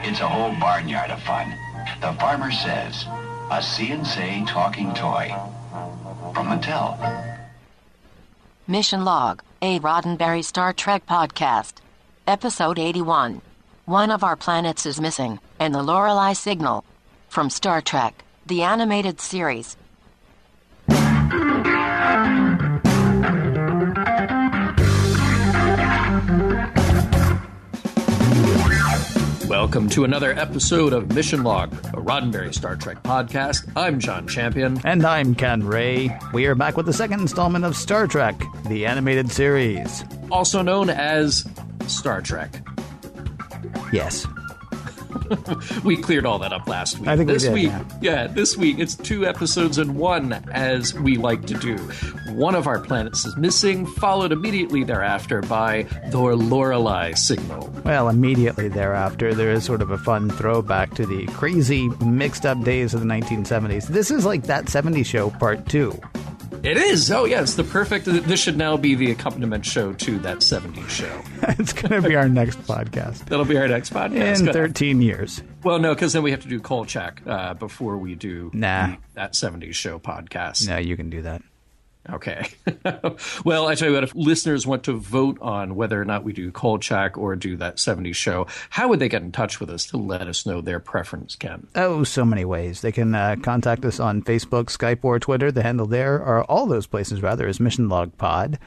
It's a whole barnyard of fun. The Farmer Says, a C&C talking toy. From Mattel. Mission Log, a Roddenberry Star Trek podcast. Episode 81. One of our planets is missing, and the Lorelei Signal. From Star Trek, the animated series. Welcome to another episode of Mission Log, a Roddenberry Star Trek podcast. I'm John Champion. And I'm Ken Ray. We are back with the second installment of Star Trek, the animated series. Also known as Star Trek. Yes. We cleared all that up last week. I think this we did, week, yeah, this week it's 2 episodes in one, as we like to do. One of our planets is missing, followed immediately thereafter by the Lorelei Signal. Well, immediately thereafter, there is sort of a fun throwback to the crazy, mixed-up days of the 1970s. This is like That 70s Show Part 2. It is. Oh, yeah. It's the perfect. This should now be the accompaniment show to That 70s Show. It's going to be our next podcast. That'll be our next podcast. In 13 years. Well, no, because then we have to do Kolchak before we do That 70s Show podcast. No, you can do that. Okay. Well, I tell you what, if listeners want to vote on whether or not we do Kolchak or do That 70s Show, how would they get in touch with us to let us know their preference, Ken? Oh, so many ways. They can contact us on Facebook, Skype, or Twitter. The handle there, or all those places rather, is Mission Log Pod.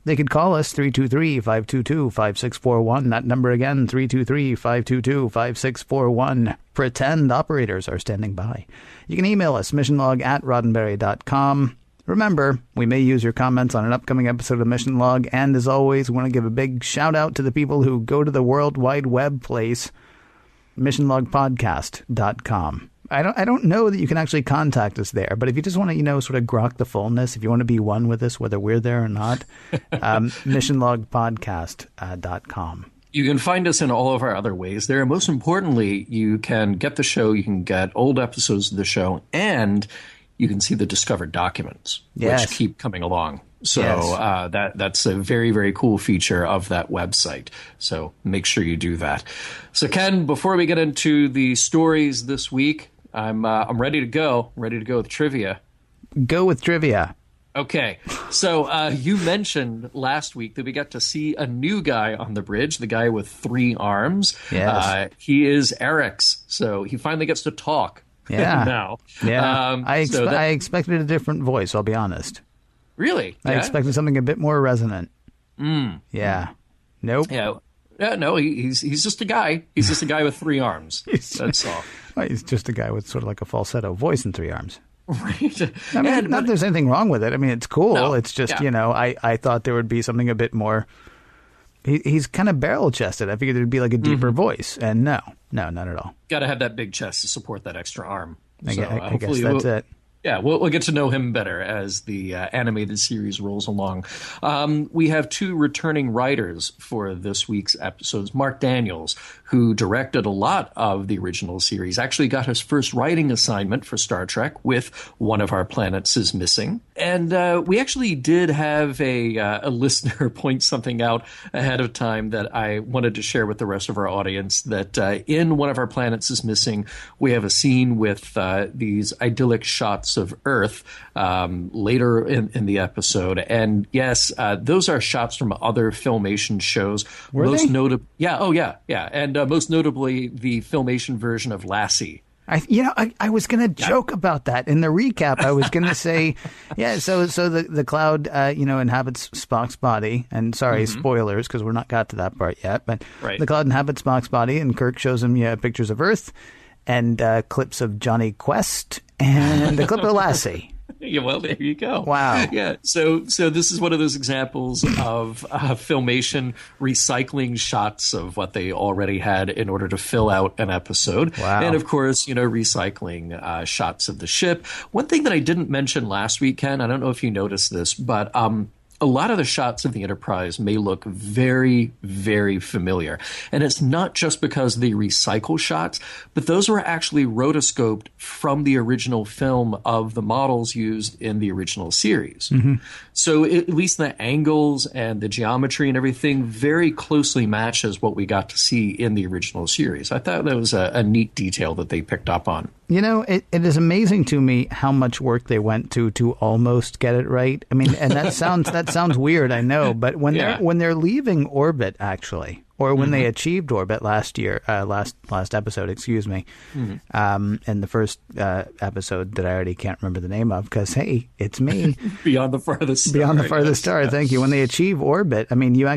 They could call us 323-522-5641. That number again, 323-522-5641. Pretend operators are standing by. You can email us, missionlog@roddenberry.com. Remember, we may use your comments on an upcoming episode of Mission Log, and as always, we want to give a big shout-out to the people who go to the World Wide Web place, missionlogpodcast.com. I don't know that you can actually contact us there, but if you just want to, sort of grok the fullness, if you want to be one with us, whether we're there or not, missionlogpodcast.com. You can find us in all of our other ways there. Most importantly, you can get the show, you can get old episodes of the show, and you can see the discovered documents, which keep coming along. So that's a very, very cool feature of that website. So make sure you do that. So, Ken, before we get into the stories this week, I'm ready to go. Ready to go with trivia. Go with trivia. Okay. So you mentioned last week that we got to see a new guy on the bridge, the guy with 3 arms. Yes. He is Eric's. So he finally gets to talk. Yeah. Now. Yeah. I expected a different voice, I'll be honest. Really? I expected something a bit more resonant. Mm. Yeah. Nope. Yeah. No, he's just a guy. He's just a guy with 3 arms. That's all. Well, he's just a guy with sort of like a falsetto voice and 3 arms. Right. I mean, not that there's anything wrong with it. I mean, it's cool. No, it's just, I thought there would be something a bit more. He's kind of barrel-chested. I figured there'd be like a deeper voice. And no, not at all. Got to have that big chest to support that extra arm. I guess that's it. Yeah, we'll get to know him better as the animated series rolls along. We have 2 returning writers for this week's episodes. Mark Daniels, who directed a lot of the original series, actually got his first writing assignment for Star Trek with One of Our Planets is Missing. And we actually did have a listener point something out ahead of time that I wanted to share with the rest of our audience, that in One of Our Planets is Missing, we have a scene with these idyllic shots of Earth later in the episode. And yes, those are shots from other Filmation shows. Were they? Yeah. And most notably, the Filmation version of Lassie. I was going to joke about that in the recap. I was going to say, so the cloud, inhabits Spock's body. And sorry, spoilers, because we're not got to that part yet. But the cloud inhabits Spock's body, and Kirk shows him pictures of Earth and clips of Johnny Quest and a clip of Lassie. Yeah, well, there you go. Wow. Yeah. So this is one of those examples of Filmation recycling shots of what they already had in order to fill out an episode. Wow. And of course, recycling shots of the ship. One thing that I didn't mention last week, Ken, I don't know if you noticed this, but a a lot of the shots of the Enterprise may look very, very familiar. And it's not just because they recycle shots, but those were actually rotoscoped from the original film of the models used in the original series. Mm-hmm. So at least the angles and the geometry and everything very closely matches what we got to see in the original series. I thought that was a neat detail that they picked up on. You know, it is amazing to me how much work they went to almost get it right. I mean, and that sounds weird, I know, but when they're leaving orbit, actually, or when they achieved orbit last episode, excuse me, in the first episode that I already can't remember the name of because, hey, it's me. Beyond the Farthest Star. Beyond the Farthest Star, thank you. When they achieve orbit, I mean, you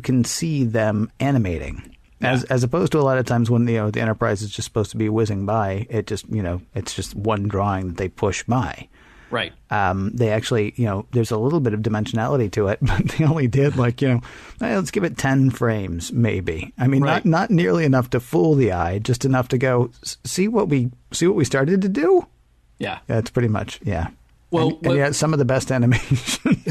can see them animating. As opposed to a lot of times when the Enterprise is just supposed to be whizzing by, it's just one drawing that they push by. Right. They actually, there's a little bit of dimensionality to it, but they only did let's give it 10 frames maybe. I mean, right. not nearly enough to fool the eye, just enough to go see what we started to do. Yeah. That's pretty much Well, and yet some of the best animation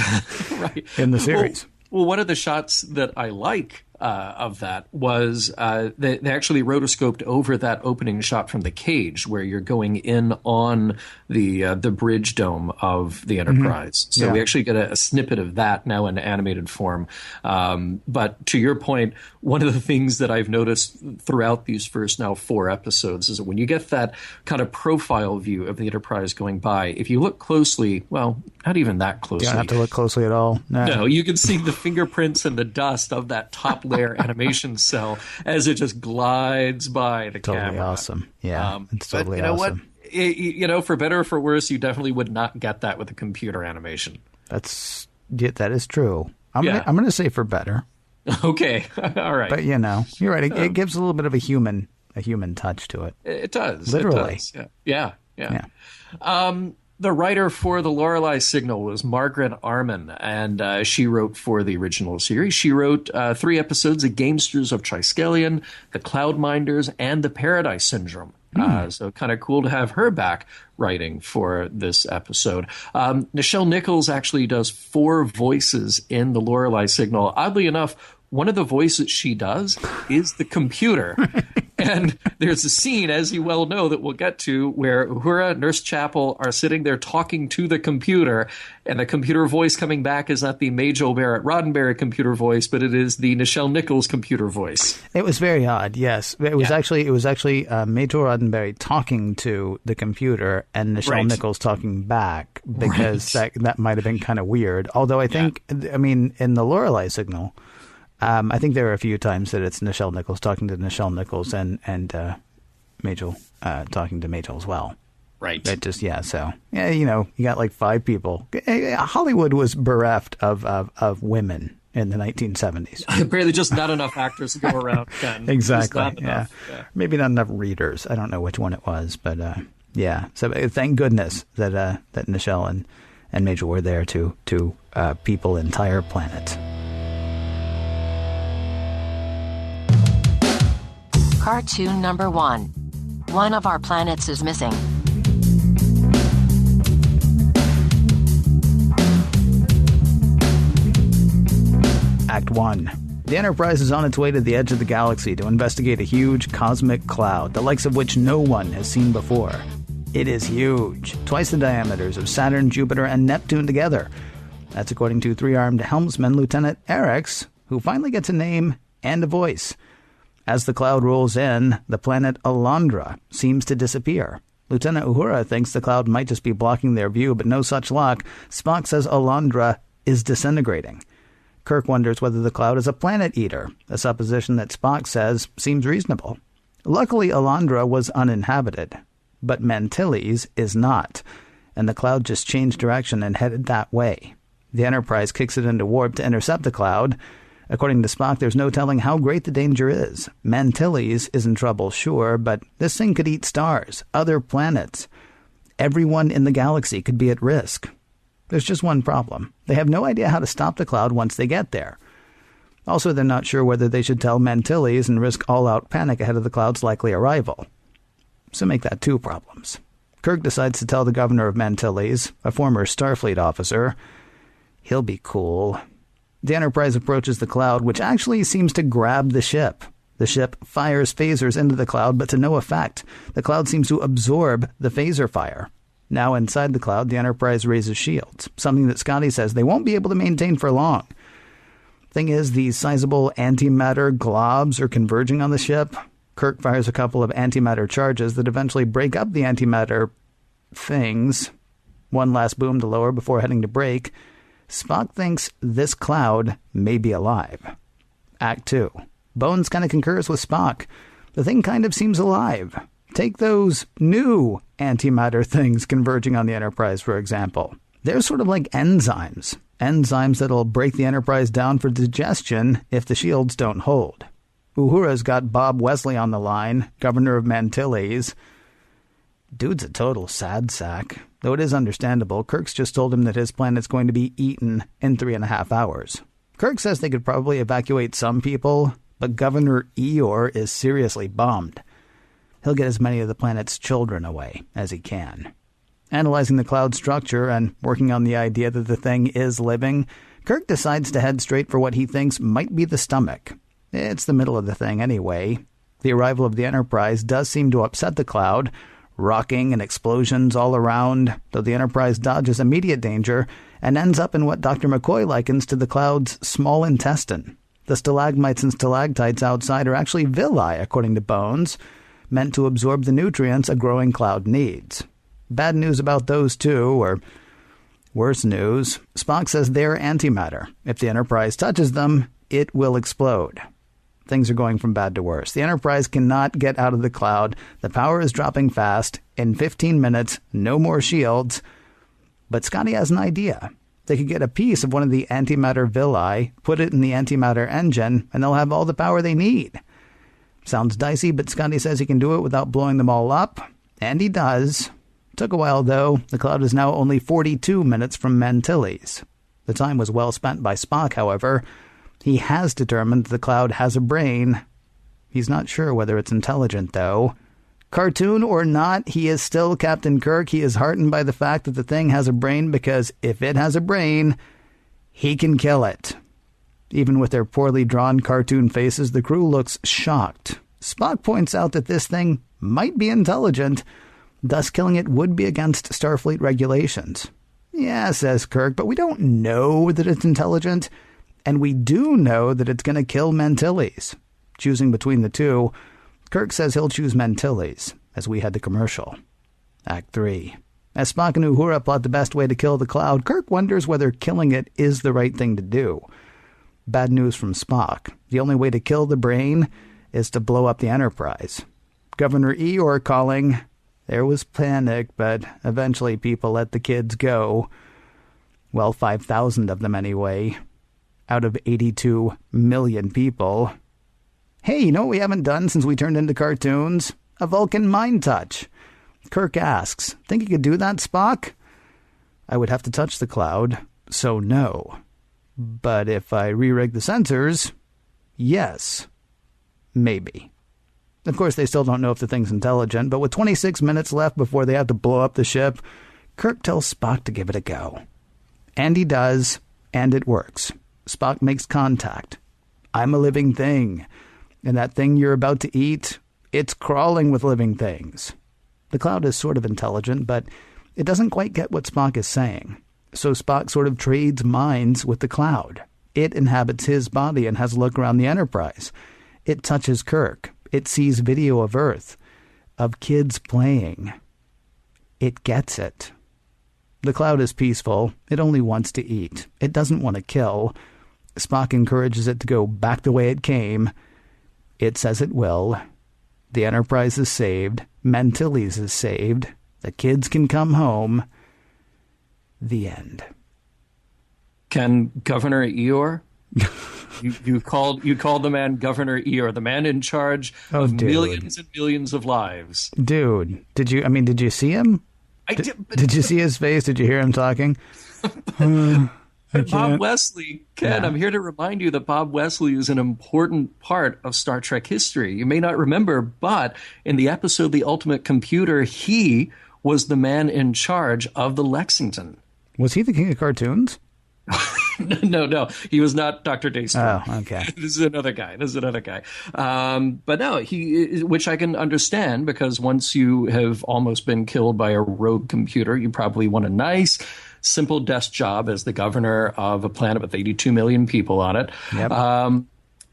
right. in the series. Well, one of the shots that I like of that was they actually rotoscoped over that opening shot from the cage where you're going in on the bridge dome of the Enterprise. Mm-hmm. So we actually get a snippet of that now in animated form. But to your point, one of the things that I've noticed throughout these first now 4 episodes is that when you get that kind of profile view of the Enterprise going by, if you look closely, well, not even that closely. You don't have to look closely at all. No, you can see the fingerprints and the dust of that top layer animation cell as it just glides by the camera. Totally awesome. Yeah, it's totally but you know awesome. What? For better or for worse, you definitely would not get that with a computer animation. That is true. I'm gonna say for better. Okay, all right. But you're right. It gives a little bit of a human touch to it. It does. Literally. It does. Yeah. The writer for the Lorelei Signal was Margaret Arman, and she wrote for the original series. She wrote 3 episodes of Gamesters of Triskelion, The Cloudminders, and The Paradise Syndrome. So kind of cool to have her back writing for this episode. Nichelle Nichols actually does 4 voices in the Lorelei Signal. Oddly enough, one of the voices she does is the computer. And there's a scene, as you well know, that we'll get to, where Uhura, Nurse Chapel are sitting there talking to the computer, and the computer voice coming back is not the Majel Barrett Roddenberry computer voice, but it is the Nichelle Nichols computer voice. It was very odd, yes. It was actually Majel Roddenberry talking to the computer and Nichelle Nichols talking back, because that might have been kind of weird. Although I think, in the Lorelei Signal, I think there are a few times that it's Nichelle Nichols talking to Nichelle Nichols and Majel talking to Majel as well. Right. It just, so, you got like 5 people. Hollywood was bereft of women in the 1970s. Apparently just not enough actors to go around. Exactly, yeah. Maybe not enough readers. I don't know which one it was, but So thank goodness that Nichelle and Majel were there to people entire planet. Cartoon number 1. One of our planets is missing. Act 1. The Enterprise is on its way to the edge of the galaxy to investigate a huge cosmic cloud, the likes of which no one has seen before. It is huge, twice the diameters of Saturn, Jupiter, and Neptune together. That's according to 3-armed helmsman Lieutenant Eric's, who finally gets a name and a voice. As the cloud rolls in, the planet Alondra seems to disappear. Lieutenant Uhura thinks the cloud might just be blocking their view, but no such luck. Spock says Alondra is disintegrating. Kirk wonders whether the cloud is a planet eater, a supposition that Spock says seems reasonable. Luckily, Alondra was uninhabited, but Mantilles is not, and the cloud just changed direction and headed that way. The Enterprise kicks it into warp to intercept the cloud. According to Spock, there's no telling how great the danger is. Mantilles is in trouble, sure, but this thing could eat stars, other planets. Everyone in the galaxy could be at risk. There's just one problem. They have no idea how to stop the cloud once they get there. Also, they're not sure whether they should tell Mantilles and risk all-out panic ahead of the cloud's likely arrival. So make that 2 problems. Kirk decides to tell the governor of Mantilles, a former Starfleet officer. He'll be cool. The Enterprise approaches the cloud, which actually seems to grab the ship. The ship fires phasers into the cloud, but to no effect. The cloud seems to absorb the phaser fire. Now inside the cloud, the Enterprise raises shields, something that Scotty says they won't be able to maintain for long. Thing is, these sizable antimatter globs are converging on the ship. Kirk fires a couple of antimatter charges that eventually break up the antimatter things. One last boom to lower before heading to break. Spock thinks this cloud may be alive. Act 2. Bones kind of concurs with Spock. The thing kind of seems alive. Take those new antimatter things converging on the Enterprise, for example. They're sort of like enzymes. Enzymes that'll break the Enterprise down for digestion if the shields don't hold. Uhura's got Bob Wesley on the line, governor of Mantilles. Dude's a total sad sack. Though it is understandable, Kirk's just told him that his planet's going to be eaten in 3.5 hours. Kirk says they could probably evacuate some people, but Governor Eeyore is seriously bummed. He'll get as many of the planet's children away as he can. Analyzing the cloud structure and working on the idea that the thing is living, Kirk decides to head straight for what he thinks might be the stomach. It's the middle of the thing anyway. The arrival of the Enterprise does seem to upset the cloud, rocking and explosions all around, though the Enterprise dodges immediate danger and ends up in what Dr. McCoy likens to the cloud's small intestine. The stalagmites and stalactites outside are actually villi, according to Bones, meant to absorb the nutrients a growing cloud needs. Bad news about those two, or worse news. Spock says they're antimatter. If the Enterprise touches them, it will explode. Things are going from bad to worse. The Enterprise cannot get out of the cloud. The power is dropping fast. In 15 minutes, no more shields. But Scotty has an idea. They could get a piece of one of the antimatter villi, put it in the antimatter engine, and they'll have all the power they need. Sounds dicey, but Scotty says he can do it without blowing them all up. And he does. Took a while, though. The cloud is now only 42 minutes from Mantilles. The time was well spent by Spock, however. He has determined the cloud has a brain. He's not sure whether it's intelligent, though. Cartoon or not, he is still Captain Kirk. He is heartened by the fact that the thing has a brain, because if it has a brain, he can kill it. Even with their poorly drawn cartoon faces, the crew looks shocked. Spock points out that this thing might be intelligent, thus killing it would be against Starfleet regulations. Yeah, says Kirk, but we don't know that it's intelligent. And we do know that it's going to kill Mantilles. Choosing between the two, Kirk says he'll choose Mantilles, as we head to commercial. Act 3. As Spock and Uhura plot the best way to kill the cloud, Kirk wonders whether killing it is the right thing to do. Bad news from Spock. The only way to kill the brain is to blow up the Enterprise. Governor Eeyore calling. There was panic, but eventually people let the kids go. Well, 5,000 of them anyway. Out of 82 million people. Hey, you know what we haven't done since we turned into cartoons? A Vulcan mind touch. Kirk asks, think you could do that, Spock? I would have to touch the cloud, so no. But if I re-rig the sensors, yes. Maybe. Of course, they still don't know if the thing's intelligent, but with 26 minutes left before they have to blow up the ship, Kirk tells Spock to give it a go. And he does, and it works. Spock makes contact. I'm a living thing. And that thing you're about to eat, it's crawling with living things. The cloud is sort of intelligent, but it doesn't quite get what Spock is saying. So Spock sort of trades minds with the cloud. It inhabits his body and has a look around the Enterprise. It touches Kirk. It sees video of Earth, of kids playing. It gets it. The cloud is peaceful. It only wants to eat. It doesn't want to kill. Spock encourages it to go back the way it came. It says it will. The Enterprise is saved. Mantilles is saved. The kids can come home. The end. Can Governor Eeyore? You called the man Governor Eeyore, the man in charge of millions and millions of lives. Dude, did you see him? Did you see his face? Did you hear him talking? Bob Wesley, Ken, yeah. I'm here to remind you that Bob Wesley is an important part of Star Trek history. You may not remember, but in the episode The Ultimate Computer, he was the man in charge of the Lexington. Was he the king of cartoons? No, he was not Dr. Daystrom. Oh, okay. This is another guy. But no, which I can understand, because once you have almost been killed by a rogue computer, you probably want a nice, simple desk job as the governor of a planet with 82 million people on it. Yep.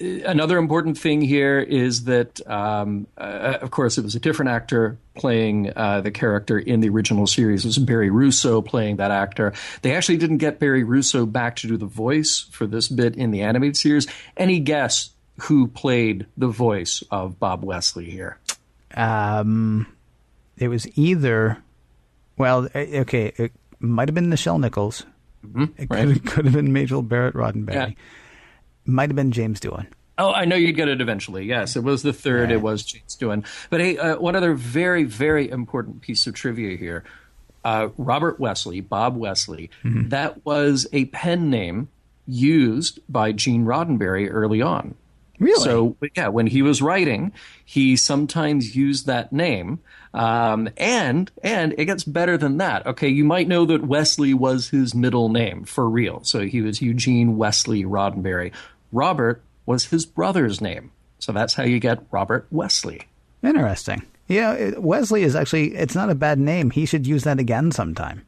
Another important thing here is that, of course, it was a different actor playing the character in the original series. It was Barry Russo playing that actor. They actually didn't get Barry Russo back to do the voice for this bit in the animated series. Any guess who played the voice of Bob Wesley here? It was either, it might have been Nichelle Nichols. Mm-hmm, It could have been Majel Barrett Roddenberry. Yeah. Might have been James Doohan. Oh, I know you'd get it eventually. Yes, it was the third. Yeah. It was James Doohan. But hey, one other very, very important piece of trivia here. Robert Wesley, Bob Wesley, that was a pen name used by Gene Roddenberry early on. Really? So, yeah, when he was writing, he sometimes used that name. And it gets better than that. Okay, you might know that Wesley was his middle name for real. So he was Eugene Wesley Roddenberry. Robert was his brother's name. So that's how you get Robert Wesley. Interesting. Yeah, Wesley is actually, it's not a bad name. He should use that again sometime.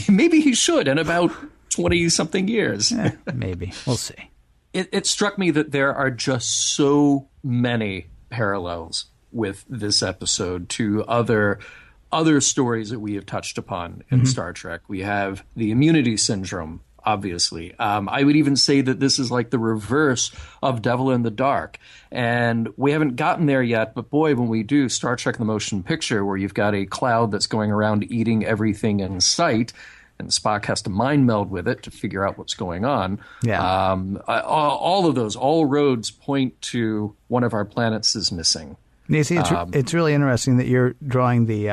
Maybe he should in about 20-something years. Maybe. We'll see. It struck me that there are just so many parallels with this episode to other stories that we have touched upon in Star Trek. We have the immunity syndrome, obviously. I would even say that this is like the reverse of Devil in the Dark. And we haven't gotten there yet, but boy, when we do, Star Trek the Motion Picture, where you've got a cloud that's going around eating everything in sight, and Spock has to mind meld with it to figure out what's going on. Yeah. All of those, all roads point to one of our planets is missing. You see, it's really interesting that you're drawing the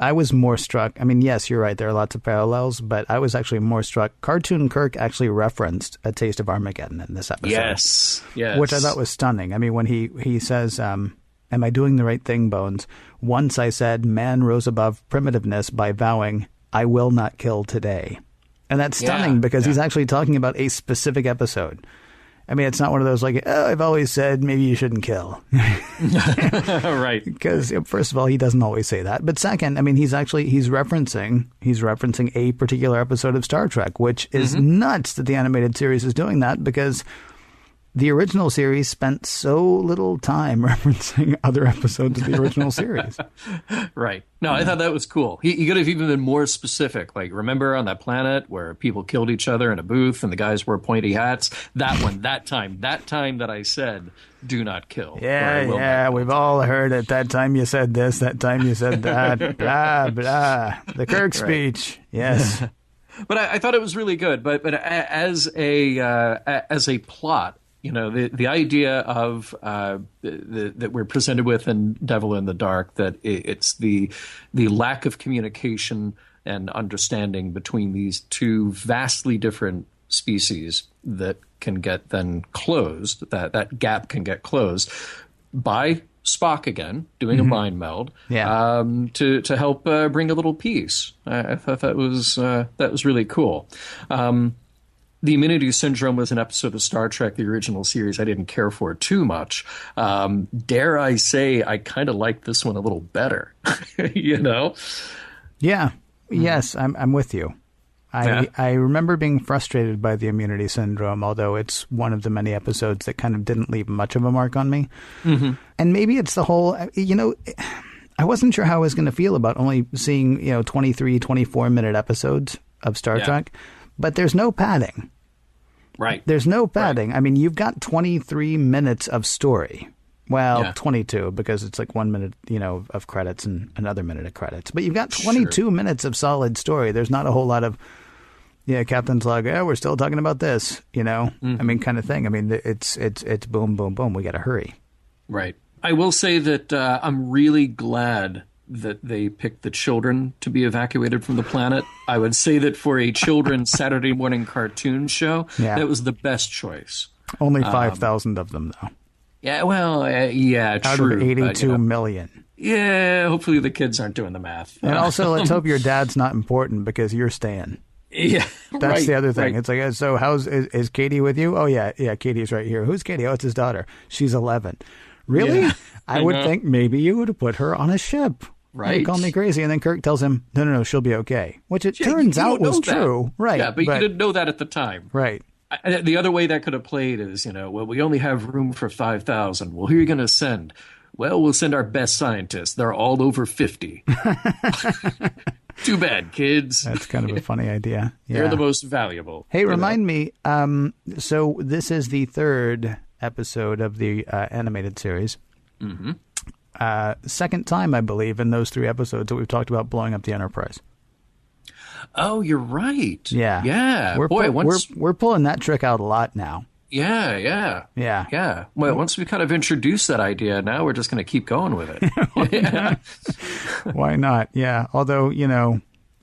I was more struck. I mean, yes, you're right. There are lots of parallels, but I was actually more struck. Cartoon Kirk actually referenced A Taste of Armageddon in this episode. Yes. Which I thought was stunning. I mean, when he says, am I doing the right thing, Bones? Once I said, man rose above primitiveness by vowing, I will not kill today. And that's stunning because he's actually talking about a specific episode. I mean, it's not one of those like, oh, I've always said maybe you shouldn't kill. Right. Because first of all, he doesn't always say that. But second, I mean, he's referencing a particular episode of Star Trek, which is nuts that the animated series is doing that, because the original series spent so little time referencing other episodes of the original series. Right. No, I thought that was cool. He could have even been more specific. Like, remember on that planet where people killed each other in a booth and the guys wore pointy hats? That one, that time that I said, do not kill. Yeah, we've all heard it. That time you said this, that time you said that, blah, blah. The Kirk speech. Yes. But I thought it was really good. But as a plot, you know, the idea of that we're presented with in Devil in the Dark, that it's the lack of communication and understanding between these two vastly different species that can get then closed, that gap can get closed by Spock again doing a mind meld to help bring a little peace. I thought that was really cool. The Immunity Syndrome was an episode of Star Trek, the original series, I didn't care for too much. Dare I say, I kind of liked this one a little better, you know? Yeah. Yes, I'm with you. I remember being frustrated by the Immunity Syndrome, although it's one of the many episodes that kind of didn't leave much of a mark on me. And maybe it's the whole, you know, I wasn't sure how I was going to feel about only seeing, 23, 24-minute episodes of Star Trek. But there's no padding. Right. There's no padding. Right. I mean, you've got 23 minutes of story. Well, 22, because it's like 1 minute, of credits and another minute of credits. But you've got 22 minutes of solid story. There's not a whole lot of, Captain's log, we're still talking about this, I mean, kind of thing. I mean, it's boom, boom, boom. We got to hurry. Right. I will say that I'm really glad that they picked the children to be evacuated from the planet. I would say that for a children's Saturday morning cartoon show, that was the best choice. Only 5,000 of them, though. Yeah, well, Out true. Out of 82 million. Yeah, hopefully the kids aren't doing the math. And also, let's hope your dad's not important, because you're staying. Yeah, That's the other thing. Right. It's like, so is Katie with you? Oh, yeah, Katie's right here. Who's Katie? Oh, it's his daughter. She's 11. Really? Yeah, I would think maybe you would have put her on a ship. Right. You call me crazy. And then Kirk tells him, no, she'll be okay. Which it turns you out don't was know that. true. Right. Yeah, but you didn't know that at the time. Right. The other way that could have played is, well, we only have room for 5,000. Well, who are you going to send? Well, we'll send our best scientists. They're all over 50. Too bad, kids. That's kind of a funny idea. Yeah. They're the most valuable. Hey, remind me, so this is the third episode of the animated series. Mm-hmm. Second time, I believe, in those 3 episodes that we've talked about blowing up the Enterprise. Oh, you're right. Yeah. Yeah. We're pulling that trick out a lot now. Yeah. Yeah. Well, once we kind of introduced that idea, now we're just going to keep going with it. Why not? Yeah. Although,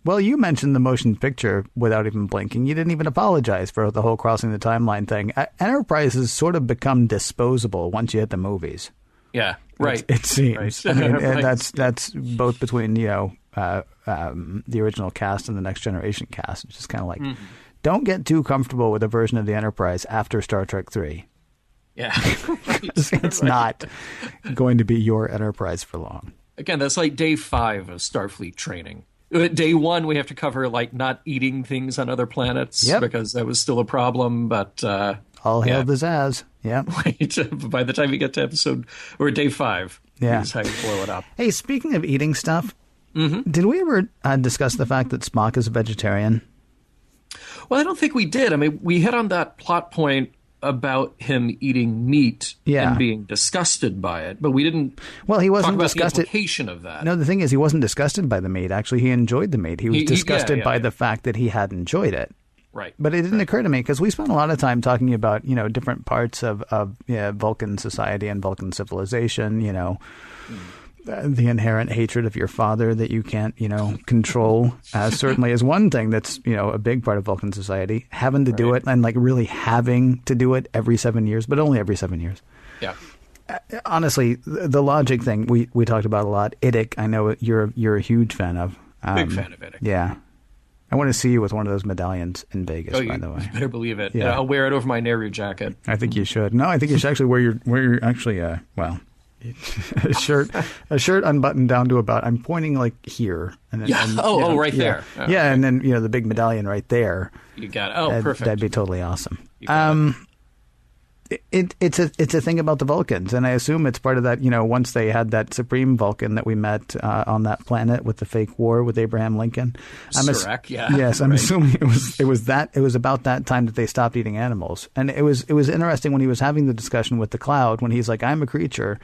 well, you mentioned the motion picture without even blinking. You didn't even apologize for the whole crossing the timeline thing. Enterprise has sort of become disposable once you hit the movies. Yeah. Right. It seems. Right. I mean, Right. that's both between, the original cast and the Next Generation cast. It's just kind of like, don't get too comfortable with a version of the Enterprise after Star Trek 3. Yeah. It's not going to be your Enterprise for long. Again, that's like day 5 of Starfleet training. Day 1, we have to cover not eating things on other planets because that was still a problem. But all hail the Zaz. Yeah. By the time you get to day 5, is how you blow it up. Hey, speaking of eating stuff, did we ever discuss the fact that Spock is a vegetarian? Well, I don't think we did. I mean, we hit on that plot point about him eating meat and being disgusted by it, but we didn't. Well, he wasn't talk about disgusted. The implication of that. No, the thing is, he wasn't disgusted by the meat. Actually, he enjoyed the meat. He was disgusted by the fact that he had enjoyed it. Right. But it didn't occur to me because we spent a lot of time talking about different parts of Vulcan society and Vulcan civilization. The inherent hatred of your father that you can't, control certainly is one thing that's, a big part of Vulcan society. Having to do it and really having to do it every 7 years, but only every 7 years. Yeah. Honestly, the logic thing we talked about a lot. Idic, I know you're a huge fan of. Big fan of Idic. Yeah. I want to see you with one of those medallions in Vegas, by the way. You better believe it. Yeah. I'll wear it over my Nehru jacket. I think you should. No, I think you should actually wear your actually, a shirt unbuttoned down to about, I'm pointing here. And then, right there. Oh, yeah, and then, the big medallion right there. You got it. Oh, perfect. That'd be totally awesome. It's a thing about the Vulcans, and I assume it's part of that, once they had that Supreme Vulcan that we met on that planet with the fake war with Abraham Lincoln. Serac, Yes, I'm assuming it was about that time that they stopped eating animals. And it was interesting when he was having the discussion with the Cloud, when he's like, I'm a creature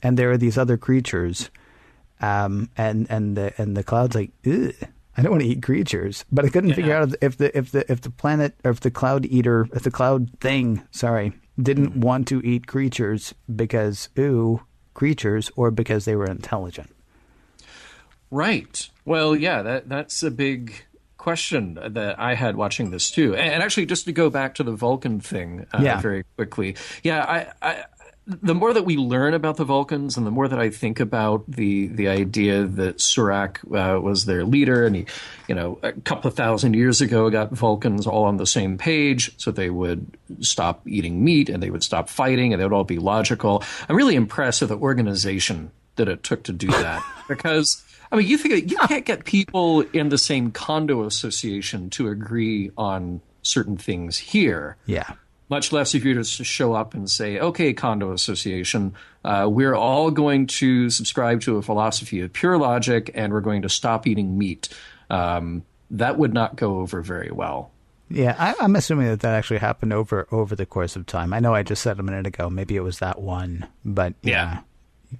and there are these other creatures, and the Cloud's like, ugh, I don't want to eat creatures. But I couldn't figure out if the planet, or if the Cloud eater, if the Cloud thing, didn't want to eat creatures because, creatures, or because they were intelligent. Right. Well, yeah, that's a big question that I had watching this too. And actually, just to go back to the Vulcan thing very quickly. Yeah, the more that we learn about the Vulcans and the more that I think about the idea that Serac was their leader, and he, a couple of thousand years ago got Vulcans all on the same page, so they would stop eating meat and they would stop fighting and they would all be logical. I'm really impressed with the organization that it took to do that because, I mean, you think you can't get people in the same condo association to agree on certain things here. Yeah. Much less if you just show up and say, okay, condo association, we're all going to subscribe to a philosophy of pure logic and we're going to stop eating meat. That would not go over very well. Yeah, I'm assuming that actually happened over the course of time. I know I just said a minute ago, maybe it was that one, but yeah.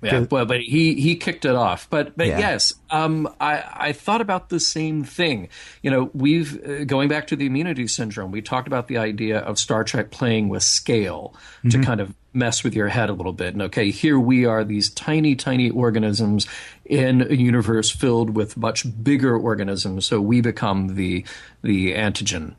Yeah, well, but he kicked it off. But yes, I thought about the same thing. We've going back to the immunity syndrome. We talked about the idea of Star Trek playing with scale to kind of mess with your head a little bit. And okay, here we are, these tiny, tiny organisms in a universe filled with much bigger organisms. So we become the antigen.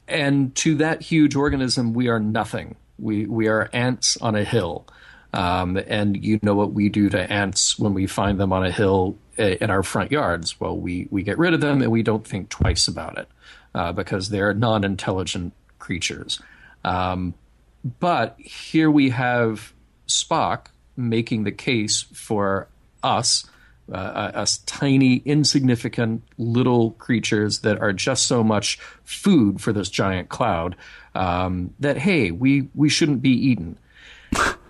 And to that huge organism, we are nothing. We are ants on a hill. And you know what we do to ants when we find them on a hill in our front yards. Well, we get rid of them and we don't think twice about it because they're non-intelligent creatures. But here we have Spock making the case for us tiny, insignificant little creatures that are just so much food for this giant cloud that, hey, we shouldn't be eaten.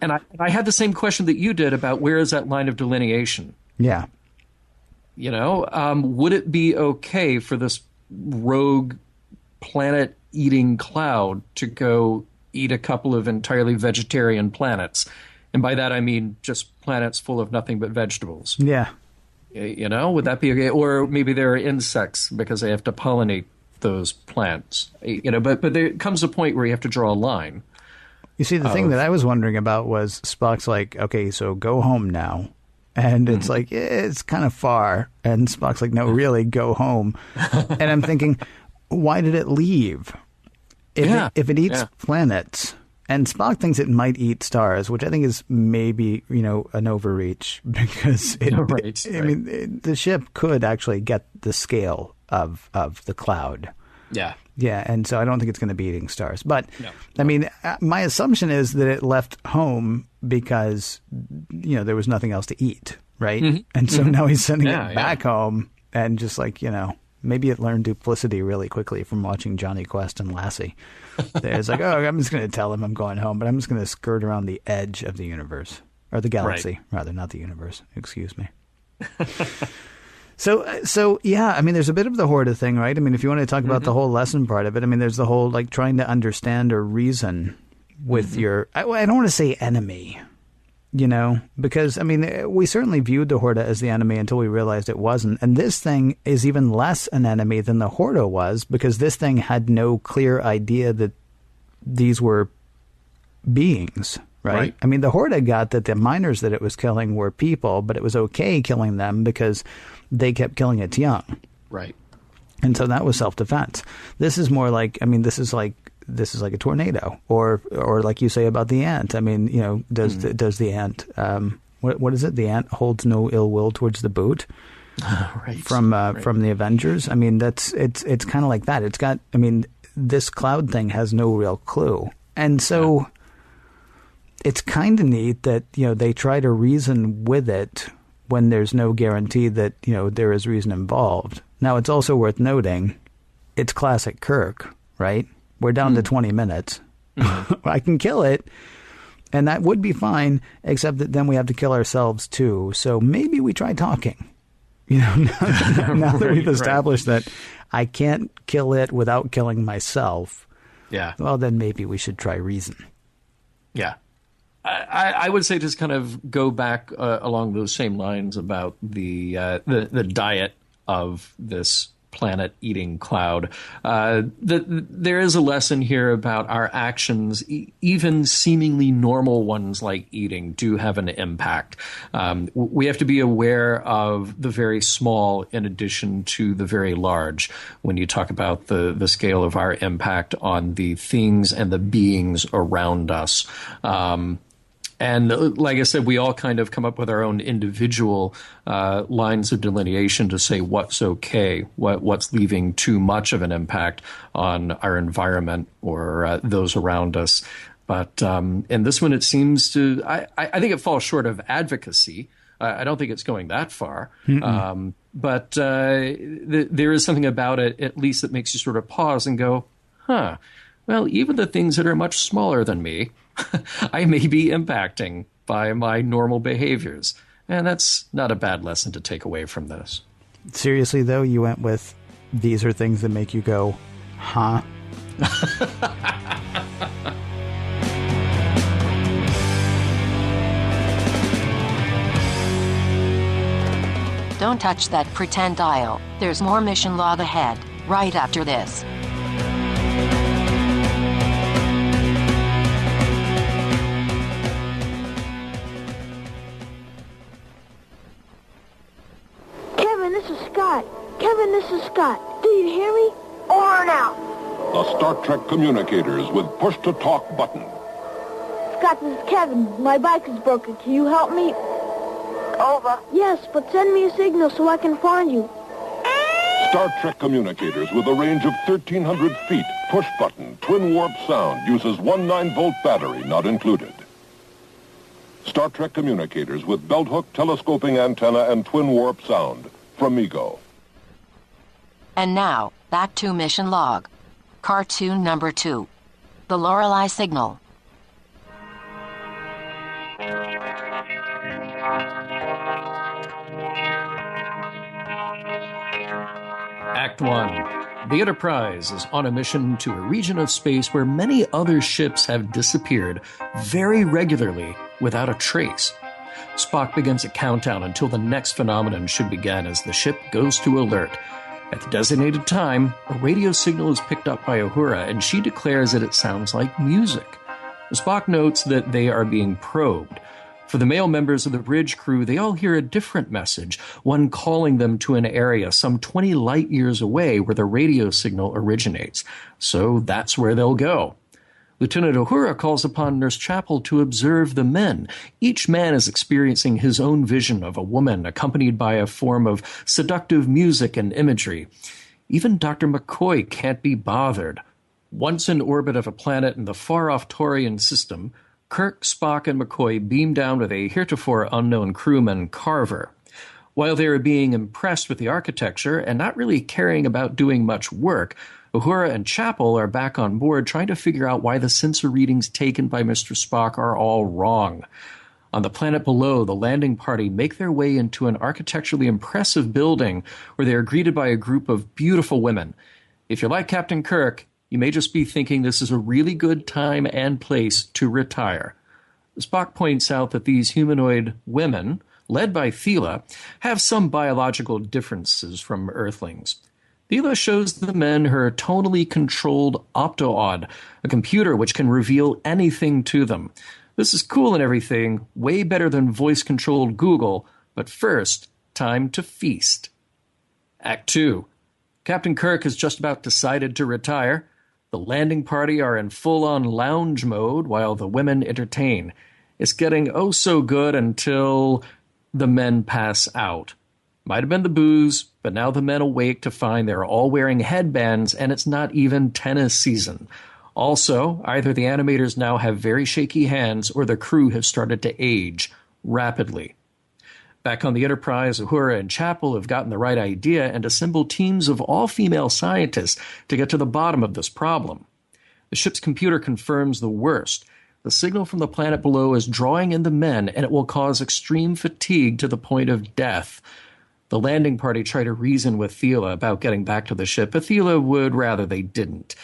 And I had the same question that you did about where is that line of delineation? Yeah. Would it be okay for this rogue planet-eating cloud to go eat a couple of entirely vegetarian planets? And by that I mean just planets full of nothing but vegetables. Yeah. Would that be okay? Or maybe there are insects because they have to pollinate those plants. But there comes a point where you have to draw a line. You see, the thing that I was wondering about was Spock's like, okay, so go home now. And it's like, it's kind of far. And Spock's like, no, really, go home. And I'm thinking, why did it leave? If it eats planets, and Spock thinks it might eat stars, which I think is maybe, an overreach because I mean, the ship could actually get the scale of the cloud. Yeah. Yeah, and so I don't think it's going to be eating stars. But, I mean, my assumption is that it left home because, there was nothing else to eat, right? Mm-hmm. And so now he's sending it back home and just like, maybe it learned duplicity really quickly from watching Johnny Quest and Lassie. It's like, I'm just going to tell him I'm going home, but I'm just going to skirt around the edge of the universe. Or the galaxy, rather, not the universe. Excuse me. So yeah, I mean, there's a bit of the Horta thing, right? I mean, if you want to talk about the whole lesson part of it, I mean, there's the whole, like, trying to understand or reason with your, I don't want to say enemy, because, I mean, we certainly viewed the Horta as the enemy until we realized it wasn't. And this thing is even less an enemy than the Horta was, because this thing had no clear idea that these were beings. Right? I mean, the Horta got that the miners that it was killing were people, but it was okay killing them because they kept killing its young. Right. And so that was self-defense. This is more like, I mean, this is like a tornado, or like you say about the ant. I mean, does the ant, what is it? The ant holds no ill will towards the boot. Right. From the Avengers. I mean, it's kind of like that. It's got, I mean, this cloud thing has no real clue. And so... Yeah. It's kind of neat that, they try to reason with it when there's no guarantee that, there is reason involved. Now, it's also worth noting, it's classic Kirk, right? We're down to 20 minutes. Mm-hmm. I can kill it, and that would be fine, except that then we have to kill ourselves, too. So maybe we try talking. Now that we've established that I can't kill it without killing myself, well, then maybe we should try reason. Yeah. I would say just kind of go back along those same lines about the diet of this planet-eating cloud. There is a lesson here about our actions, even seemingly normal ones like eating, do have an impact. We have to be aware of the very small in addition to the very large when you talk about the scale of our impact on the things and the beings around us. And like I said, we all kind of come up with our own individual lines of delineation to say what's okay, what's leaving too much of an impact on our environment or those around us. But in this one, it seems to, I think it falls short of advocacy. I don't think it's going that far. But there is something about it, at least, that makes you sort of pause and go, well, even the things that are much smaller than me, I may be impacting by my normal behaviors. And that's not a bad lesson to take away from this. Seriously, though, you went with these are things that make you go, huh? Don't touch that pretend dial. There's more mission log ahead, right after this. Kevin, this is Scott. Do you hear me? Over and out. The Star Trek communicators with push-to-talk button. Scott, this is Kevin. My bike is broken. Can you help me? Over. Yes, but send me a signal so I can find you. Star Trek communicators with a range of 1,300 feet. Push button, twin warp sound, uses 1 9-volt battery not included. Star Trek communicators with belt hook, telescoping antenna, and twin warp sound. From Ego. And now, back to Mission Log. Cartoon number 2. The Lorelei Signal. Act 1. The Enterprise is on a mission to a region of space where many other ships have disappeared very regularly without a trace. Spock begins a countdown until the next phenomenon should begin as the ship goes to alert. At the designated time, a radio signal is picked up by Uhura, and she declares that it sounds like music. Spock notes that they are being probed. For the male members of the bridge crew, they all hear a different message, one calling them to an area some 20 light years away where the radio signal originates. So that's where they'll go. Lieutenant Uhura calls upon Nurse Chapel to observe the men. Each man is experiencing his own vision of a woman accompanied by a form of seductive music and imagery. Even Dr. McCoy can't be bothered. Once in orbit of a planet in the far-off Taurian system, Kirk, Spock, and McCoy beam down with a heretofore unknown crewman, Carver. While they are being impressed with the architecture and not really caring about doing much work, Uhura and Chapel are back on board trying to figure out why the sensor readings taken by Mr. Spock are all wrong. On the planet below, the landing party make their way into an architecturally impressive building where they are greeted by a group of beautiful women. If you're like Captain Kirk, you may just be thinking this is a really good time and place to retire. Spock points out that these humanoid women, led by Thela, have some biological differences from Earthlings. Thela shows the men her tonally controlled Opto-Odd, a computer which can reveal anything to them. This is cool and everything, way better than voice-controlled Google, but first, time to feast. Act 2. Captain Kirk has just about decided to retire. The landing party are in full-on lounge mode while the women entertain. It's getting oh so good until the men pass out. Might have been the booze, but now the men awake to find they're all wearing headbands and it's not even tennis season. Also, either the animators now have very shaky hands or the crew have started to age rapidly. Back on the Enterprise, Uhura and Chapel have gotten the right idea and assembled teams of all-female scientists to get to the bottom of this problem. The ship's computer confirms the worst. The signal from the planet below is drawing in the men, and it will cause extreme fatigue to the point of death. The landing party try to reason with Thela about getting back to the ship, but Thela would rather they didn't.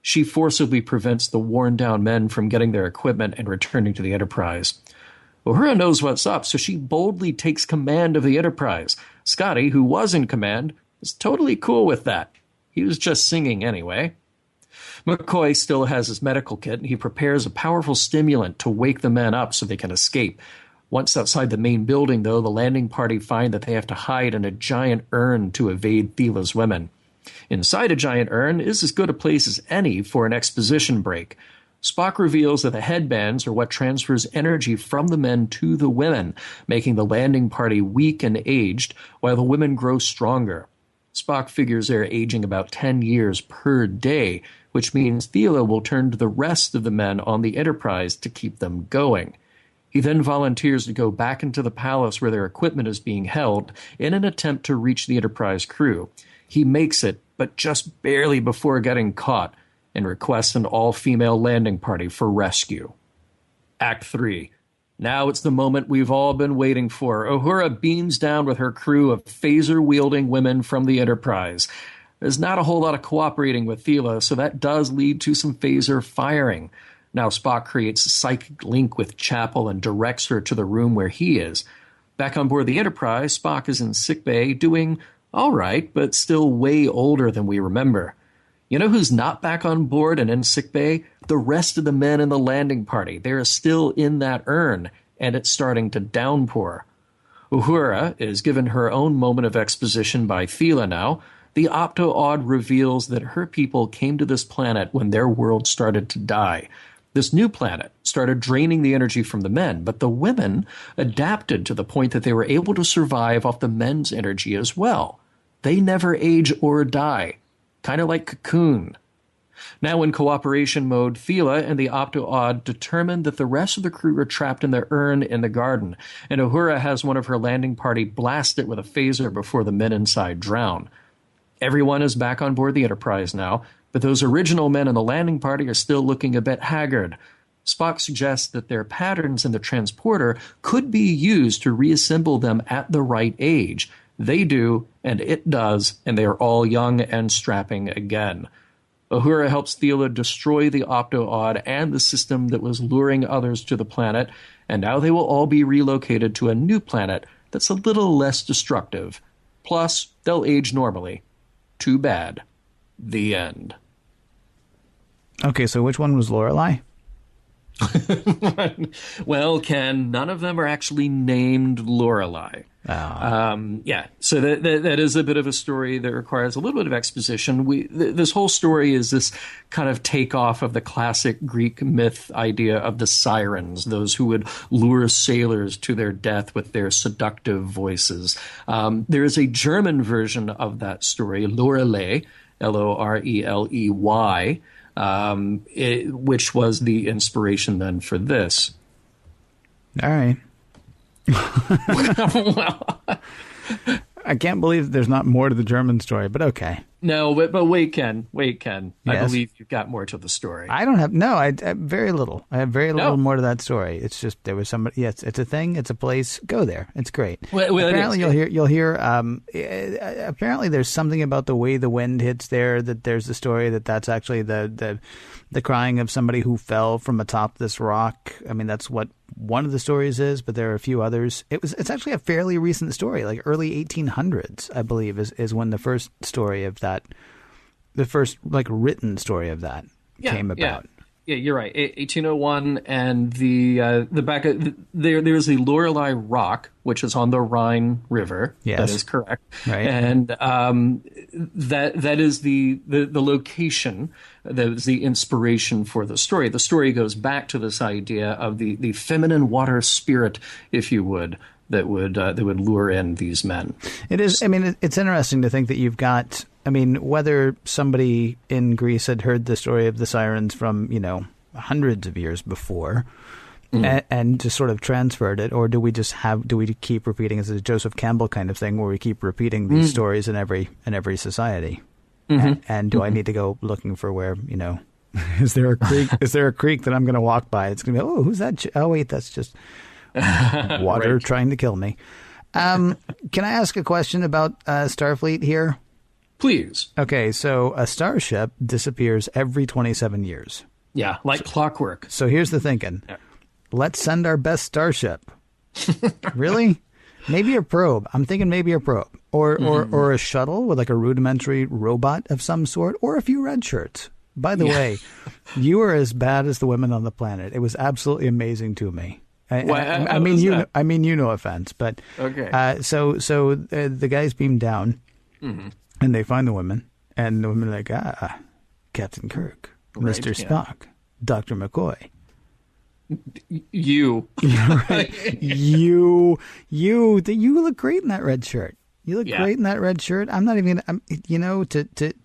She forcibly prevents the worn-down men from getting their equipment and returning to the Enterprise. Uhura knows what's up, so she boldly takes command of the Enterprise. Scotty, who was in command, is totally cool with that. He was just singing anyway. McCoy still has his medical kit, and he prepares a powerful stimulant to wake the men up so they can escape. Once outside the main building, though, the landing party find that they have to hide in a giant urn to evade Thela's women. Inside a giant urn is as good a place as any for an exposition break. Spock reveals that the headbands are what transfers energy from the men to the women, making the landing party weak and aged, while the women grow stronger. Spock figures they're aging about 10 years per day, which means Thela will turn to the rest of the men on the Enterprise to keep them going. He then volunteers to go back into the palace where their equipment is being held in an attempt to reach the Enterprise crew. He makes it, but just barely before getting caught, and requests an all-female landing party for rescue. Act 3. Now it's the moment we've all been waiting for. Uhura beams down with her crew of phaser-wielding women from the Enterprise. There's not a whole lot of cooperating with Thela, so that does lead to some phaser firing. Now Spock creates a psychic link with Chapel and directs her to the room where he is. Back on board the Enterprise, Spock is in sickbay, doing all right, but still way older than we remember. You know who's not back on board and in sickbay? The rest of the men in the landing party. They are still in that urn, and it's starting to downpour. Uhura is given her own moment of exposition by Thela now. The Opto-Odd reveals that her people came to this planet when their world started to die. This new planet started draining the energy from the men, but the women adapted to the point that they were able to survive off the men's energy as well. They never age or die, kind of like Cocoon. Now in cooperation mode, Thela and the Opto-Odd determined that the rest of the crew are trapped in the urn in the garden, and Uhura has one of her landing party blast it with a phaser before the men inside drown. Everyone is back on board the Enterprise now, but those original men in the landing party are still looking a bit haggard. Spock suggests that their patterns in the transporter could be used to reassemble them at the right age. They do, and it does, and they are all young and strapping again. Uhura helps Thela destroy the Opto-Odd and the system that was luring others to the planet, and now they will all be relocated to a new planet that's a little less destructive. Plus, they'll age normally. Too bad. The end. Okay, so which one was Lorelei? Well, Ken, none of them are actually named Lorelei. Oh. So that is a bit of a story that requires a little bit of exposition. This whole story is this kind of takeoff of the classic Greek myth idea of the sirens, those who would lure sailors to their death with their seductive voices. There is a German version of that story, Lorelei, Loreley, which was the inspiration then for this. All right. Well, I can't believe there's not more to the German story, but okay. No, but wait, Ken. Yes. I believe you've got more to the story. I don't have, no, I very little. I have very little more to that story. It's just, there was somebody, yes, it's a thing, it's a place, go there. It's great. Well, apparently you'll hear, apparently there's something about the way the wind hits there, that there's the story that's actually the crying of somebody who fell from atop this rock. I mean, that's what one of the stories is, but there are a few others. It's actually a fairly recent story, like early 1800s, I believe, is when the first story of that, the first like written story of that came about. Yeah, you're right. 1801, and the back of, there's the Lorelei Rock, which is on the Rhine River. Yes, that is correct. Right, and that is the location that was the inspiration for the story. The story goes back to this idea of the feminine water spirit, if you would, that would lure in these men. It is. I mean, it's interesting to think that you've got. I mean, whether somebody in Greece had heard the story of the sirens from, hundreds of years before and just sort of transferred it, or do we keep repeating, as a Joseph Campbell kind of thing, where we keep repeating these stories in every society? And do I need to go looking for where, is there a creek? Is there a creek that I'm going to walk by? It's going to be, oh, who's that? Oh, wait, that's just water trying to kill me. Can I ask a question about Starfleet here? Please. Okay, so a starship disappears every 27 years. Yeah, like clockwork. So here's the thinking. Yeah. Let's send our best starship. Really? Maybe a probe. I'm thinking maybe a probe. Or a shuttle with like a rudimentary robot of some sort, or a few red shirts. By the way, you are as bad as the women on the planet. It was absolutely amazing to me. I mean, no offense, but okay. So the guys beam down. And they find the women, and the women are like, Captain Kirk, right, Mr. Spock, Dr. McCoy. You. you look great in that red shirt. You look great in that red shirt. I'm not even going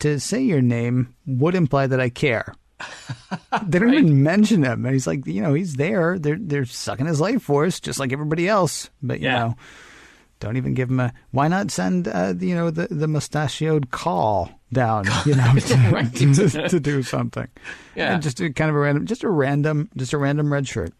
to say your name would imply that I care. They don't even mention him. And he's like, he's there. They're sucking his life force just like everybody else. But, don't even give him why not send, the mustachioed call down, to do something. Yeah. And just a random red shirt.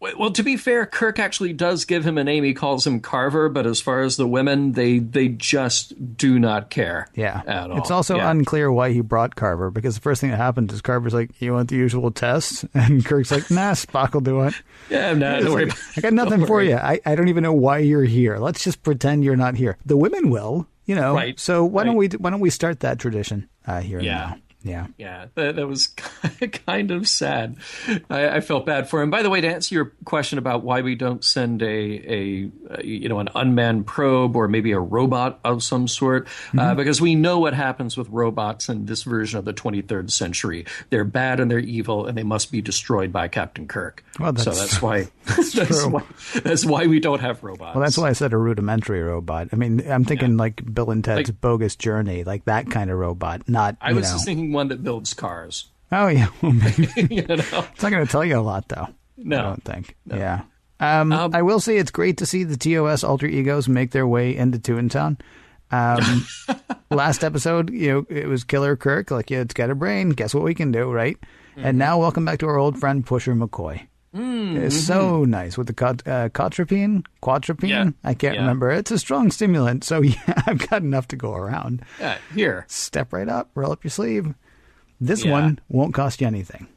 Well, to be fair, Kirk actually does give him a name. He calls him Carver, but as far as the women, they just do not care. Yeah. At all. It's also unclear why he brought Carver, because the first thing that happened is Carver's like, you want the usual test? And Kirk's like, nah, Spock will do it. Yeah, no, don't worry about it. I got nothing for you. I don't even know why you're here. Let's just pretend you're not here. The women will, Right. So why don't we start that tradition here and now? Yeah, that was kind of sad. I felt bad for him. By the way, to answer your question about why we don't send an unmanned probe or maybe a robot of some sort, because we know what happens with robots in this version of the 23rd century. They're bad and they're evil, and they must be destroyed by Captain Kirk. Well, that's why that's why we don't have robots. Well, that's why I said a rudimentary robot. I mean, I'm thinking like Bill and Ted's Bogus Journey, like that kind of robot. Not I was just thinking one that builds cars. Oh yeah, well, maybe. You know? It's not going to tell you a lot, though. No, I don't think. No. Yeah. I will say it's great to see the TOS alter egos make their way into Toontown. Last episode, it was Killer Kirk. Like, it's got a brain. Guess what we can do, right? Mm-hmm. And now, welcome back to our old friend Pusher McCoy. Mm-hmm. It's so nice with the quatropine. Yeah. I can't remember. It's a strong stimulant, so I've got enough to go around. Yeah, here. Step right up, roll up your sleeve. This one won't cost you anything,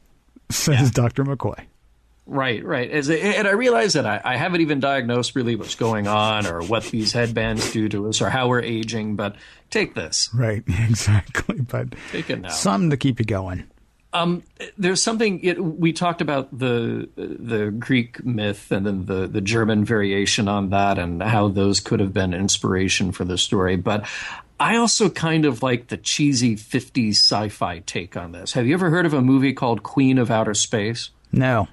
says Dr. McCoy. Right. And I realize that I haven't even diagnosed really what's going on or what these headbands do to us or how we're aging, but take this. Right, exactly. But take it now. Something to keep you going. There's something we talked about the Greek myth and then the German variation on that and how those could have been inspiration for the story. But I also kind of like the cheesy 50s sci-fi take on this. Have you ever heard of a movie called Queen of Outer Space? No.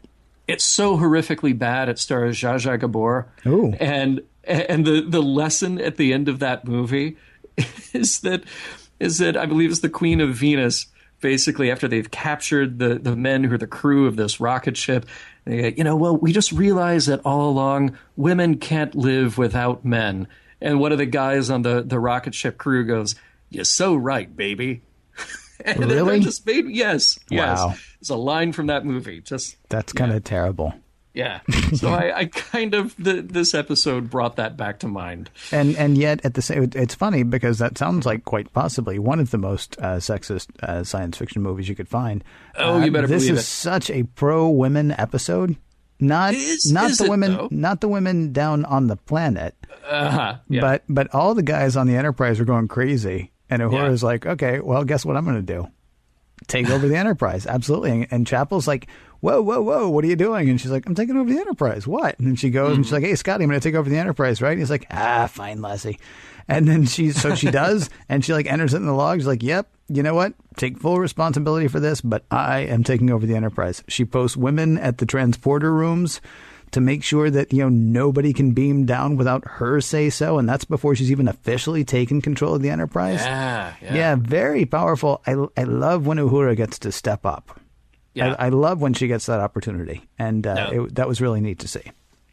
It's so horrifically bad. It stars Zsa Zsa Gabor. Ooh. And the lesson at the end of that movie is that I believe it's the Queen of Venus. Basically, after they've captured the men who are the crew of this rocket ship, they go, well, we just realized that all along women can't live without men. And one of the guys on the rocket ship crew goes, "You're so right, baby." And really? Yes. Wow. It's a line from that movie. That's kind of terrible. Yeah. So I kind of this episode brought that back to mind. And yet at the same, it's funny because that sounds like quite possibly one of the most sexist science fiction movies you could find. Oh, you better believe it. This is such a pro women episode. Not the women down on the planet. Yeah. But all the guys on the Enterprise are going crazy. And Uhura's like, okay, well, guess what I'm going to do? Take over the Enterprise. Absolutely. And Chapel's like, whoa, what are you doing? And she's like, I'm taking over the Enterprise. What? And then she goes and she's like, hey, Scotty, I'm going to take over the Enterprise, right? And he's like, fine, Lassie. And then she does. And she like enters it in the log. She's like, yep, you know what? Take full responsibility for this, but I am taking over the Enterprise. She posts women at the transporter rooms to make sure that, nobody can beam down without her say so. And that's before she's even officially taken control of the Enterprise. Yeah, very powerful. I love when Uhura gets to step up. Yeah. I love when she gets that opportunity. And that was really neat to see.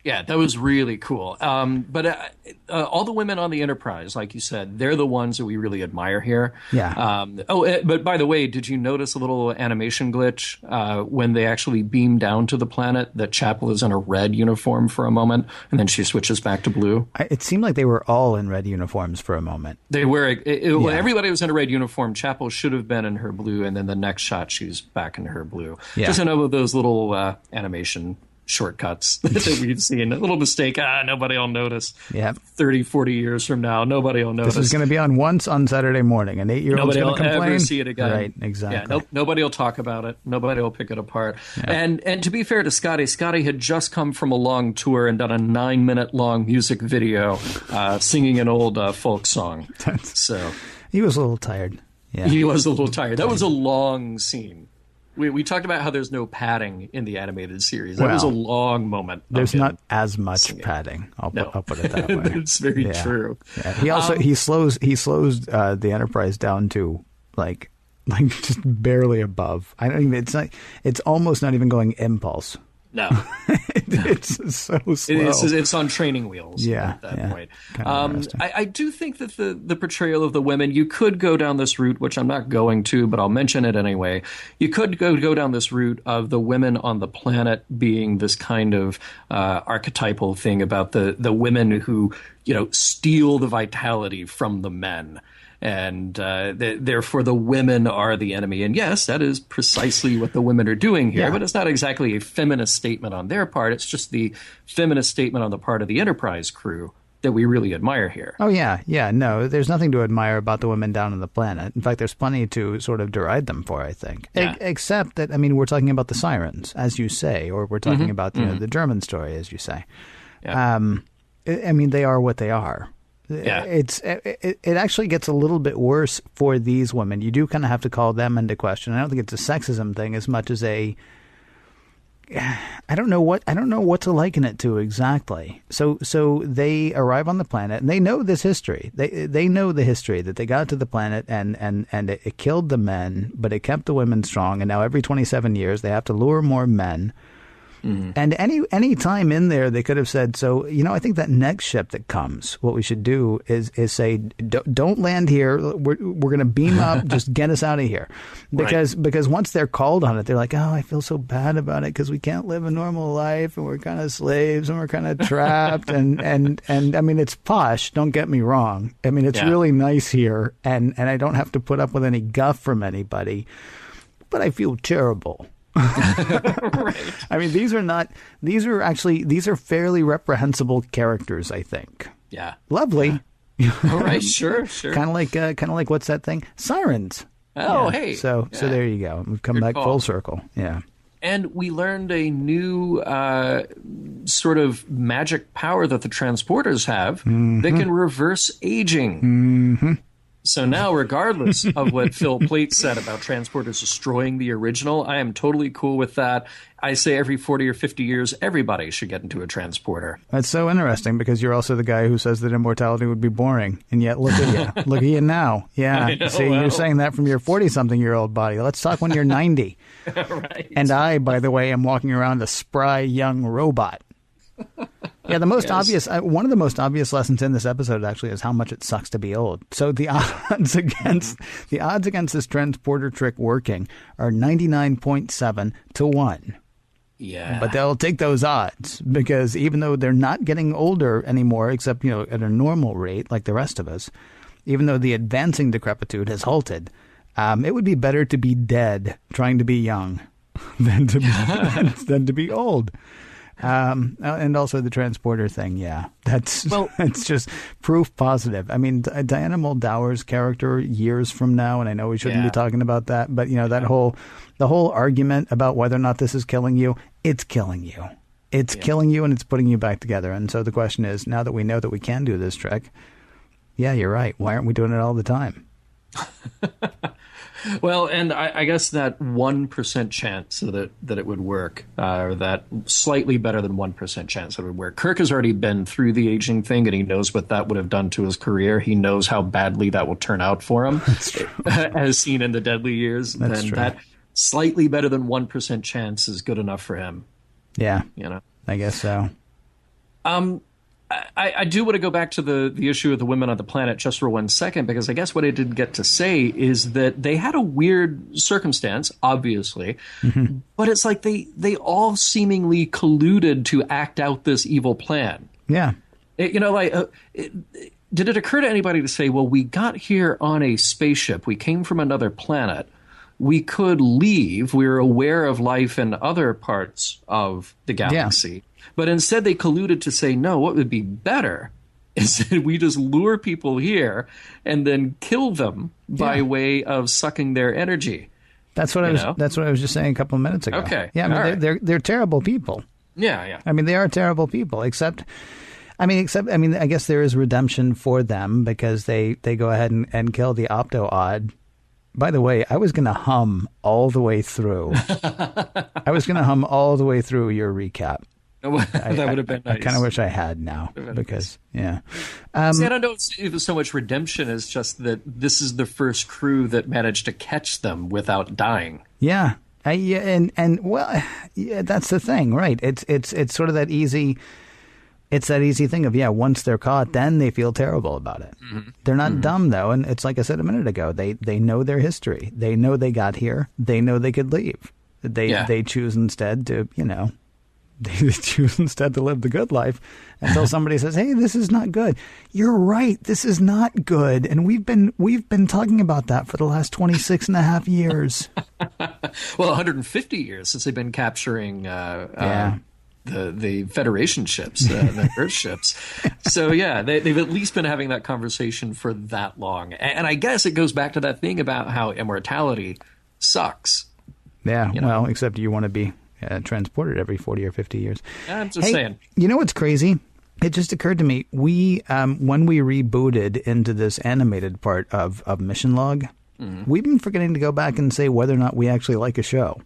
Yeah, that was really cool. But all the women on the Enterprise, like you said, they're the ones that we really admire here. Yeah. But by the way, did you notice a little animation glitch when they actually beam down to the planet that Chapel is in a red uniform for a moment, and then she switches back to blue? It seemed like they were all in red uniforms for a moment. They were. Everybody was in a red uniform. Chapel should have been in her blue, and then the next shot, she's back in her blue. Yeah. Just another of those little animation shortcuts that we've seen. A little mistake. Nobody will notice. Yeah. 30, 40 years from now, nobody will notice. This is going to be on once on Saturday morning. An 8-year-old's going to complain. Nobody will ever see it again. Right, exactly. Yeah, nobody will talk about it. Nobody will pick it apart. Yeah. And to be fair to Scotty had just come from a long tour and done a 9-minute long music video singing an old folk song. So he was a little tired. Yeah. He was a little tired. That was a long scene. We talked about how there's no padding in the animated series. That was a long moment. There's not as much padding. I'll put it that way. It's very true. Yeah. He also he slows the Enterprise down to like just barely above. I don't even. It's almost not even going impulse. No. It's so slow. It's on training wheels at that point. I do think that the portrayal of the women, you could go down this route, which I'm not going to, but I'll mention it anyway. You could go down this route of the women on the planet being this kind of archetypal thing about the women who, steal the vitality from the men. And therefore, the women are the enemy. And yes, that is precisely what the women are doing here. Yeah. But it's not exactly a feminist statement on their part. It's just the feminist statement on the part of the Enterprise crew that we really admire here. Oh, yeah. Yeah, no, there's nothing to admire about the women down on the planet. In fact, there's plenty to sort of deride them for, I think. Yeah. Except that, I mean, we're talking about the sirens, as you say, or we're talking about the German story, as you say. Yeah. I mean, they are what they are. Yeah. It actually gets a little bit worse for these women. You do kind of have to call them into question. I don't think it's a sexism thing as much as I don't know what to liken it to exactly. So they arrive on the planet and they know this history. They know the history that they got to the planet and it killed the men, but it kept the women strong. And now every 27 years they have to lure more men. And any time in there, they could have said, so, I think that next ship that comes, what we should do is say, don't land here. We're going to beam up. Just get us out of here. Because once they're called on it, they're like, oh, I feel so bad about it because we can't live a normal life and we're kind of slaves and we're kind of trapped. and I mean, it's posh. Don't get me wrong. I mean, it's really nice here. And I don't have to put up with any guff from anybody. But I feel terrible. Right. I mean, these are fairly reprehensible characters, I think. Yeah. Lovely. All right. Sure. Kind of like what's that thing? Sirens. Oh, yeah. hey. So there you go. We've come Good back call. full circle. Yeah. And we learned a new sort of magic power that the transporters have that can reverse aging. So now, regardless of what Phil Plait said about transporters destroying the original, I am totally cool with that. I say every 40 or 50 years, everybody should get into a transporter. That's so interesting because you're also the guy who says that immortality would be boring. And yet, look at you. Look at you now. Yeah. I know, See, you're saying that from your 40-something-year-old body. Let's talk when you're 90. Right. And I, by the way, am walking around a spry young robot. Yeah, the most obvious, one of the most obvious lessons in this episode actually is how much it sucks to be old. So the odds against this transporter trick working are 99.7 to 1. Yeah. But they'll take those odds because even though they're not getting older anymore, except, at a normal rate like the rest of us, even though the advancing decrepitude has halted, it would be better to be dead trying to be young than to be old. And also the transporter thing, that's just proof positive. I mean, Diana Muldaur's character years from now, and I know we shouldn't be talking about that, but the whole argument about whether or not this is killing you, it's killing you. It's killing you, and it's putting you back together. And so the question is, now that we know that we can do this trick, you're right. Why aren't we doing it all the time? Well, and I guess that 1% chance that it would work, or that slightly better than 1% chance that it would work. Kirk has already been through the aging thing, and he knows what that would have done to his career. He knows how badly that will turn out for him, That's true. as seen in the Deadly Years. That's then true. That slightly better than 1% chance is good enough for him. Yeah, I guess so. I do want to go back to the issue of the women on the planet just for 1 second, because I guess what I didn't get to say is that they had a weird circumstance, obviously, but it's like they all seemingly colluded to act out this evil plan. Yeah. Did it occur to anybody to say, well, we got here on a spaceship, we came from another planet, we could leave, we're aware of life in other parts of the galaxy. Yeah. But instead they colluded to say, no, what would be better is that we just lure people here and then kill them by way of sucking their energy. That's what I was just saying a couple of minutes ago. Okay. Yeah, I mean, they're terrible people. Yeah. I mean, they are terrible people, except I guess there is redemption for them because they go ahead and kill the Opto-Odd. By the way, I was going to hum all the way through. Your recap. That would have been nice. I kind of wish I had now because, See, I don't know if it was so much redemption as just that this is the first crew that managed to catch them without dying. Yeah. That's the thing, right? It's sort of that easy. It's that easy thing of, once they're caught, then they feel terrible about it. Mm-hmm. They're not dumb, though. And it's like I said a minute ago, they know their history. They know they got here. They know they could leave. They choose instead to, they choose instead to live the good life until somebody says, hey, this is not good. You're right. This is not good. And we've been talking about that for the last 26 and a half years. Well, 150 years since they've been capturing the Federation ships, the Earth ships. So, yeah, they've at least been having that conversation for that long. And I guess it goes back to that thing about how immortality sucks. Yeah, well, except you want to be transported every 40 or 50 years. I'm just saying. You know what's crazy? It just occurred to me, when we rebooted into this animated part of Mission Log, we've been forgetting to go back and say whether or not we actually like a show.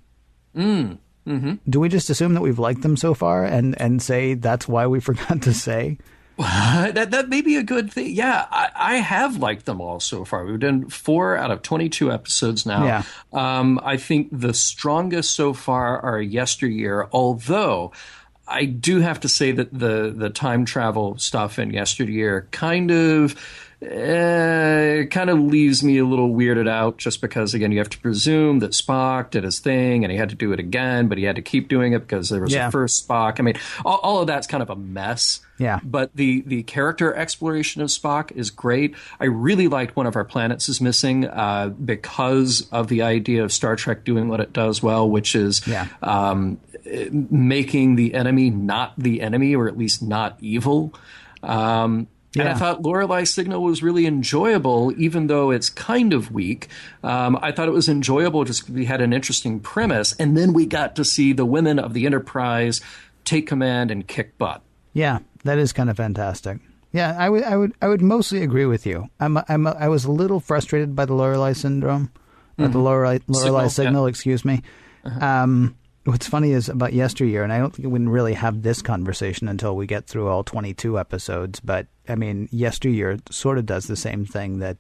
Do we just assume that we've liked them so far and say that's why we forgot to say? That may be a good thing. Yeah, I have liked them all so far. We've done 4 out of 22 episodes now. Yeah. I think the strongest so far are Yesteryear, although I do have to say that the time travel stuff in Yesteryear kind of leaves me a little weirded out, just because, again, you have to presume that Spock did his thing and he had to do it again, but he had to keep doing it because there was a first Spock. I mean, all of that's kind of a mess. Yeah. But the character exploration of Spock is great. I really liked One of Our Planets is Missing because of the idea of Star Trek doing what it does well, which is making the enemy not the enemy, or at least not evil. And I thought Lorelei Signal was really enjoyable, even though it's kind of weak. I thought it was enjoyable just because we had an interesting premise, and then we got to see the women of the Enterprise take command and kick butt. Yeah, that is kind of fantastic. Yeah, I would mostly agree with you. I was a little frustrated by the Lorelei syndrome, or the Lorelei Signal, excuse me. What's funny is about Yesteryear, and I don't think we can really have this conversation until we get through all 22 episodes, but, I mean, Yesteryear sort of does the same thing that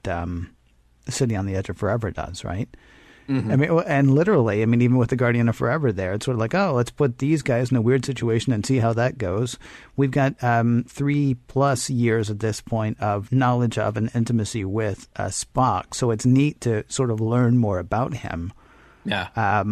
City on the Edge of Forever does, right? I mean, and literally, I mean, even with the Guardian of Forever there, it's sort of like, oh, let's put these guys in a weird situation and see how that goes. We've got 3+ years at this point of knowledge of and intimacy with Spock, so it's neat to sort of learn more about him. Yeah.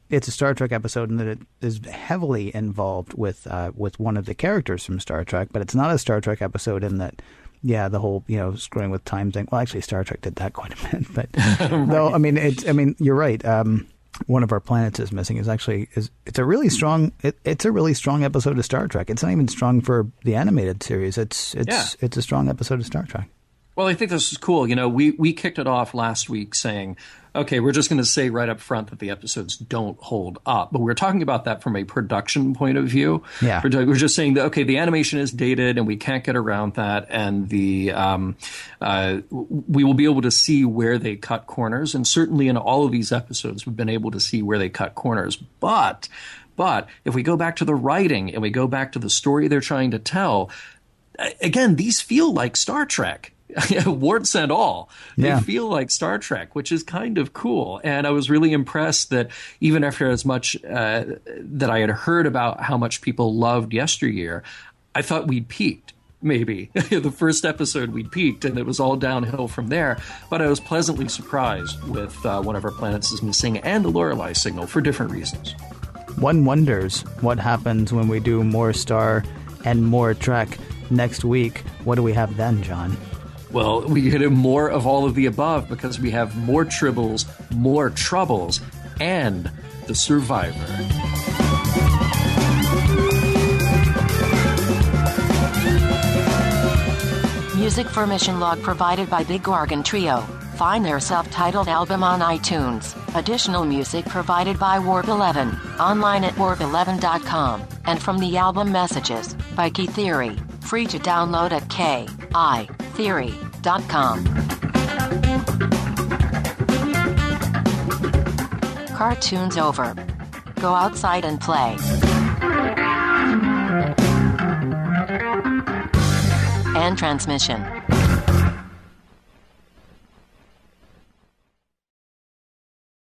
It's a Star Trek episode in that it is heavily involved with one of the characters from Star Trek, but it's not a Star Trek episode in that, the whole, screwing with time thing. Well, actually, Star Trek did that quite a bit, but no, I mean, you're right. One of Our Planets is Missing is it's a really strong episode of Star Trek. It's not even strong for the animated series. It's a strong episode of Star Trek. Well, I think this is cool. We kicked it off last week saying, okay, we're just going to say right up front that the episodes don't hold up. But we're talking about that from a production point of view. Yeah. We're just saying that, okay, the animation is dated and we can't get around that. And we will be able to see where they cut corners. And certainly in all of these episodes, we've been able to see where they cut corners. But if we go back to the writing and we go back to the story they're trying to tell, again, these feel like Star Trek. Warts and all. They feel like Star Trek, which is kind of cool. And I was really impressed that even after as much that I had heard about how much people loved Yesteryear, I thought we'd peaked. Maybe. The first episode we'd peaked, and it was all downhill from there. But I was pleasantly surprised with One of Our Planets is Missing and the Lorelei Signal for different reasons. One wonders what happens when we do more Star and more Trek next week. What do we have then, John? Well, we get more of all of the above because we have more tribbles, more troubles, and the Survivor. Music for Mission Log provided by Big Organ Trio. Find their self-titled album on iTunes. Additional music provided by Warp 11, online at warp11.com, and from the album Messages by Key Theory, free to download at theory.com. Cartoons over. Go outside and play. End transmission.